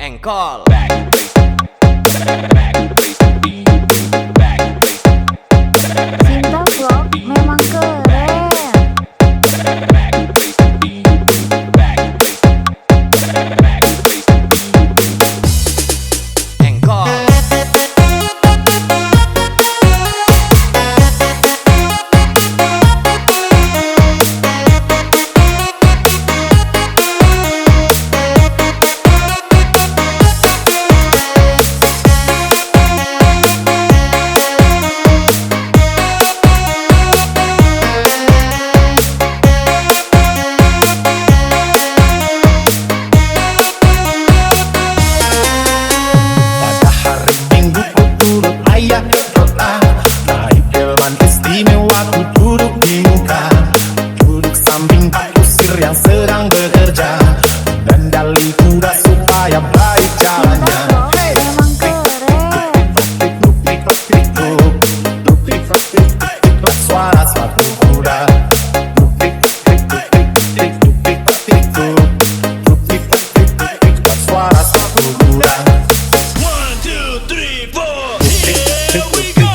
Engkol. Cinta Vlog memang keren. Engkol. Yang sedang bekerja, kendali kuda supaya baik jalannya. Memang keren. Suara suatu kuda. Suara suatu kuda. 1, 2, 3, 4, here we go.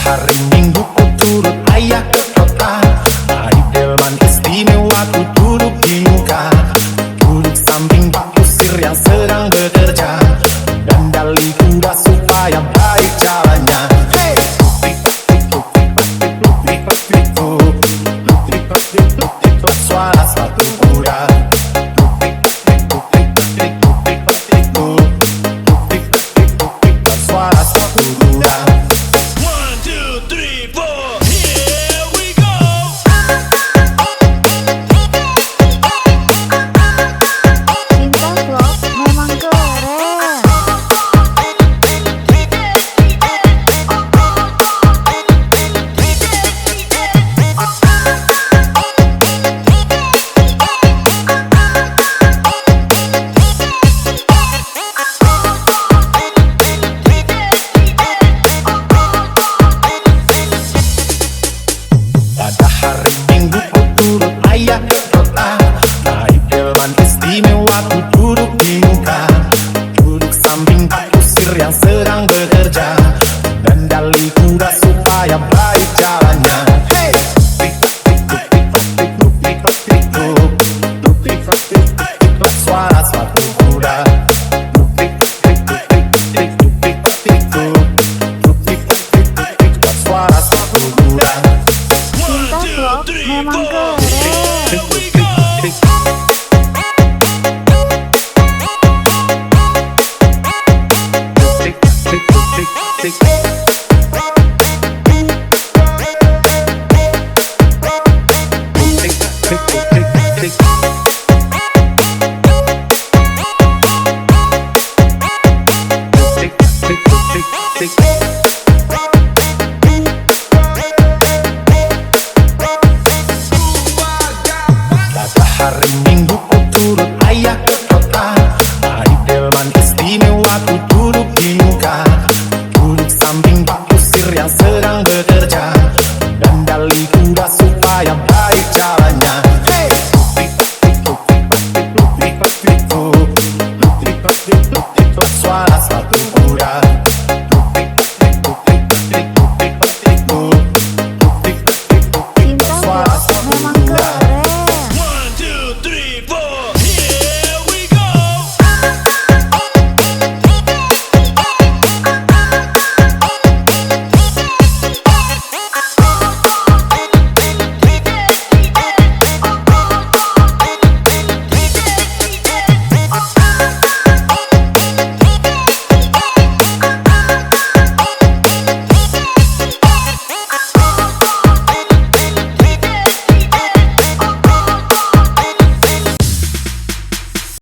Hari Minggu ku turut ayah ke kota. Naik delman istimewa ku duduk di muka. Duduk samping pak kusir yang sedang bekerja, kendali kuda supaya baik jalannya. Hey! Suara suatu kuda. Suara suatu kuda. 1, 2, 3, 4, here we go. Cinta Vlog memang keren. Pada hari Minggu ku turut ayah ke kota. Naik delman istimewa ku duduk di muka. Duduk samping pak kusir yang sedang bekerja, kendali kuda supaya baik jalannya. Hey! Suara suatu kuda. Suara suatu kuda. Cinta 1, 2, Vlog 3, memang 4, keren. here we go. Pada hari Minggu ku turut ayah ke kota. Naik delman istimewa ku duduk di muka. Duduk samping pak kusir yang sedang bekerja, kendali kuda supaya baik jalannya. Hey! Suara suatu